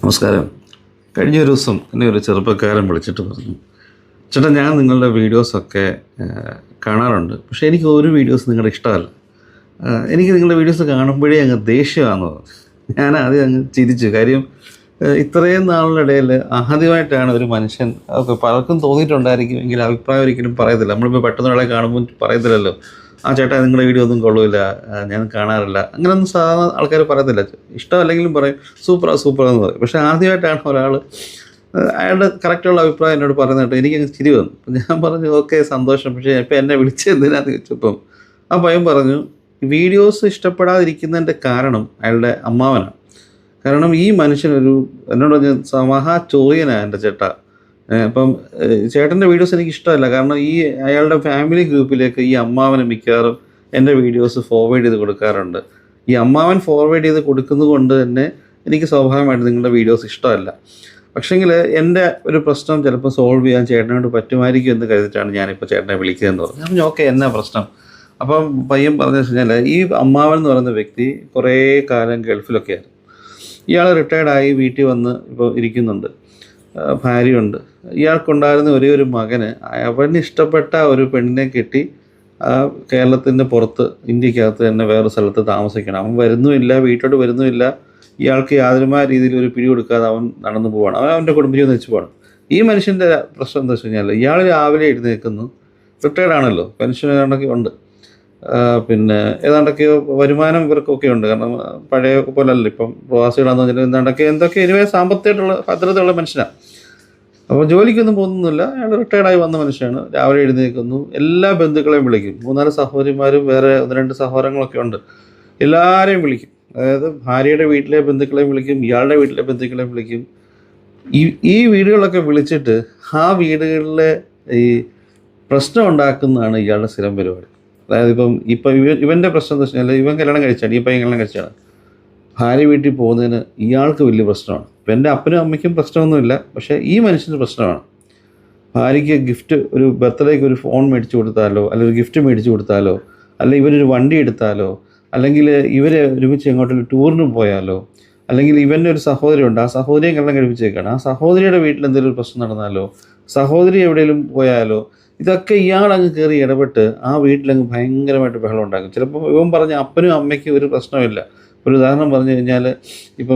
നമസ്കാരം. കഴിഞ്ഞ ഒരു ദിവസം എന്നെ ഒരു ചെറുപ്പക്കാരൻ വിളിച്ചിട്ട് പറഞ്ഞു, ചേട്ടാ ഞാൻ നിങ്ങളുടെ വീഡിയോസൊക്കെ കാണാറുണ്ട്, പക്ഷേ എനിക്ക് ഒരു വീഡിയോസ് നിങ്ങളുടെ ഇഷ്ടമല്ല. എനിക്ക് നിങ്ങളുടെ വീഡിയോസ് കാണുമ്പോഴേ അങ്ങ് ദേഷ്യമാണെന്ന് പറഞ്ഞു. ഞാൻ ആദ്യം അങ്ങ് ചിരിച്ചു. കാര്യം ഇത്രയും നാളുടെ ഇടയിൽ ആദ്യമായിട്ടാണ് ഒരു മനുഷ്യൻ, ഒക്കെ പലർക്കും തോന്നിയിട്ടുണ്ടായിരിക്കും, എങ്കിൽ അഭിപ്രായം ഒരിക്കലും പറയത്തില്ല. നമ്മളിപ്പോൾ പെട്ടെന്ന് ഒരാളെ കാണുമ്പോൾ പറയത്തില്ലല്ലോ, ആ ചേട്ടാ നിങ്ങളുടെ വീഡിയോ ഒന്നും കൊള്ളില്ല, ഞാൻ കാണാറില്ല, അങ്ങനെയൊന്നും സാധാരണ ആൾക്കാർ പറയത്തില്ല. ഇഷ്ടമല്ലെങ്കിലും പറയും സൂപ്പറാന്ന് പറയും. പക്ഷേ ആദ്യമായിട്ടാണ് ഒരാൾ അയാളുടെ കറക്റ്റുള്ള അഭിപ്രായം എന്നോട് പറയുന്നത് എനിക്കങ്ങ് ചിരി വന്നു. ഞാൻ പറഞ്ഞു ഓക്കെ സന്തോഷം, പക്ഷേ ഇപ്പം എന്നെ വിളിച്ചത് എന്തിനാന്ന് ചോദിച്ചപ്പം ആ പയ്യൻ പറഞ്ഞു വീഡിയോസ് ഇഷ്ടപ്പെടാതിരിക്കുന്നതിൻ്റെ കാരണം അയാളുടെ അമ്മാവനാണ്. കാരണം ഈ മനുഷ്യനൊരു എന്നോട് പറഞ്ഞ മഹാ ചോറിയനാണ് എൻ്റെ ചേട്ടാ. അപ്പം ചേട്ടൻ്റെ വീഡിയോസ് എനിക്ക് ഇഷ്ടമല്ല. കാരണം ഈ അയാളുടെ ഫാമിലി ഗ്രൂപ്പിലേക്ക് ഈ അമ്മാവന് മിക്കവാറും എൻ്റെ വീഡിയോസ് ഫോർവേഡ് ചെയ്ത് കൊടുക്കാറുണ്ട്. ഈ അമ്മാവൻ ഫോർവേഡ് ചെയ്ത് കൊടുക്കുന്നത് കൊണ്ട് തന്നെ എനിക്ക് സ്വാഭാവികമായിട്ട് നിങ്ങളുടെ വീഡിയോസ് ഇഷ്ടമല്ല. പക്ഷേങ്കിൽ എൻ്റെ ഒരു പ്രശ്നം ചിലപ്പോൾ സോൾവ് ചെയ്യാൻ ചേട്ടനോട് പറ്റുമായിരിക്കും എന്ന് കരുതിയിട്ടാണ് ഞാനിപ്പോൾ ചേട്ടനെ വിളിക്കുന്നതെന്ന് പറഞ്ഞു. ഞാൻ പറഞ്ഞു ഓക്കെ എന്നാ പ്രശ്നം. അപ്പം പയ്യൻ പറഞ്ഞു വെച്ച് കഴിഞ്ഞാൽ ഈ അമ്മാവൻ എന്ന് പറയുന്ന വ്യക്തി കുറേ കാലം ഗൾഫിലൊക്കെയായിരുന്നു. ഇയാൾ റിട്ടയർഡായി വീട്ടിൽ വന്ന് ഇപ്പോൾ ഇരിക്കുന്നുണ്ട്, ഭാര്യയുണ്ട്. ഇയാൾക്കുണ്ടായിരുന്ന ഒരേ ഒരു മകന് അവന് ഇഷ്ടപ്പെട്ട ഒരു പെണ്ണിനെ കെട്ടി കേരളത്തിൻ്റെ പുറത്ത് ഇന്ത്യക്കകത്ത് തന്നെ വേറെ സ്ഥലത്ത് താമസിക്കണം. അവൻ വരുന്നുമില്ല, വീട്ടിലോട്ട് വരുന്നുമില്ല. ഇയാൾക്ക് യാതൊരുമായ രീതിയിൽ ഒരു പിടി കൊടുക്കാതെ അവൻ നടന്നു പോവാണ്. അവൻ്റെ കുടുംബജീവൻ വെച്ച് പോകണം. ഈ മനുഷ്യൻ്റെ പ്രശ്നം എന്താ വെച്ച് കഴിഞ്ഞാൽ ഇയാൾ രാവിലെ എഴുന്നേൽക്കുന്നു, റിട്ടയർഡാണല്ലോ, പെൻഷൻ ഏതാണ്ടൊക്കെ ഉണ്ട്, പിന്നെ ഏതാണ്ടൊക്കെയോ വരുമാനം ഇവർക്കൊക്കെ ഉണ്ട്. കാരണം പഴയ പോലല്ല, ഇപ്പം പ്രവാസികളാന്ന് പറഞ്ഞാൽ എന്തൊക്കെ എനിവേ സാമ്പത്തികമായിട്ടുള്ള ഭദ്രതയുള്ള മനുഷ്യനാണ്. അപ്പോൾ ജോലിക്കൊന്നും പോകുന്നില്ല, അയാൾ റിട്ടയർഡായി വന്ന മനുഷ്യനാണ്. രാവിലെ എഴുന്നേൽക്കുന്നു, എല്ലാ ബന്ധുക്കളെയും വിളിക്കും. 3-4 സഹോദരിമാരും വേറെ 1-2 സഹോദരങ്ങളൊക്കെ ഉണ്ട്. എല്ലാവരെയും വിളിക്കും. അതായത് ഭാര്യയുടെ വീട്ടിലെ ബന്ധുക്കളെയും വിളിക്കും, ഇയാളുടെ വീട്ടിലെ ബന്ധുക്കളെയും വിളിക്കും. ഈ വീടുകളൊക്കെ വിളിച്ചിട്ട് ആ വീടുകളിലെ ഈ പ്രശ്നം ഉണ്ടാക്കുന്നതാണ് ഇയാളുടെ സ്ഥിരം പരിപാടി. അതായത് ഇപ്പം ഇവൻ്റെ പ്രശ്നം എന്താ വെച്ച് കഴിഞ്ഞാൽ ഇവൻ കല്യാണം കഴിച്ചാണ്, ഈ പയ്യൻ കല്യാണം കഴിച്ചാണ്. ഭാര്യ വീട്ടിൽ പോകുന്നതിന് ഇയാൾക്ക് വലിയ പ്രശ്നമാണ്. ഇപ്പം എൻ്റെ അപ്പനും അമ്മയ്ക്കും പ്രശ്നമൊന്നുമില്ല, പക്ഷേ ഈ മനുഷ്യന് പ്രശ്നമാണ്. ഭാര്യയ്ക്ക് ഗിഫ്റ്റ്, ഒരു ബർത്ത്ഡേക്ക് ഒരു ഫോൺ മേടിച്ച് കൊടുത്താലോ, അല്ലെങ്കിൽ ഒരു ഗിഫ്റ്റ് മേടിച്ച് കൊടുത്താലോ, അല്ലെങ്കിൽ ഇവരൊരു വണ്ടി എടുത്താലോ, അല്ലെങ്കിൽ ഇവർ ഒരുമിച്ച് എങ്ങോട്ടൊരു ടൂറിന് പോയാലോ, അല്ലെങ്കിൽ ഇവൻ്റെ ഒരു സഹോദരിയുണ്ട്, ആ സഹോദരിയെ കല്യാണം കഴിപ്പിച്ചേക്കാണ്, ആ സഹോദരിയുടെ വീട്ടിൽ എന്തെങ്കിലും ഒരു പ്രശ്നം നടന്നാലോ, സഹോദരി എവിടെയെങ്കിലും പോയാലോ, ഇതൊക്കെ ഇയാളങ്ങ് കയറി ഇടപെട്ട് ആ വീട്ടിലങ്ങ് ഭയങ്കരമായിട്ട് ബഹളം ഉണ്ടാക്കും. ചിലപ്പോൾ ഇവൻ പറഞ്ഞ അപ്പനും അമ്മയ്ക്കും ഒരു പ്രശ്നമില്ല. ഒരു ഉദാഹരണം പറഞ്ഞു കഴിഞ്ഞാൽ ഇപ്പം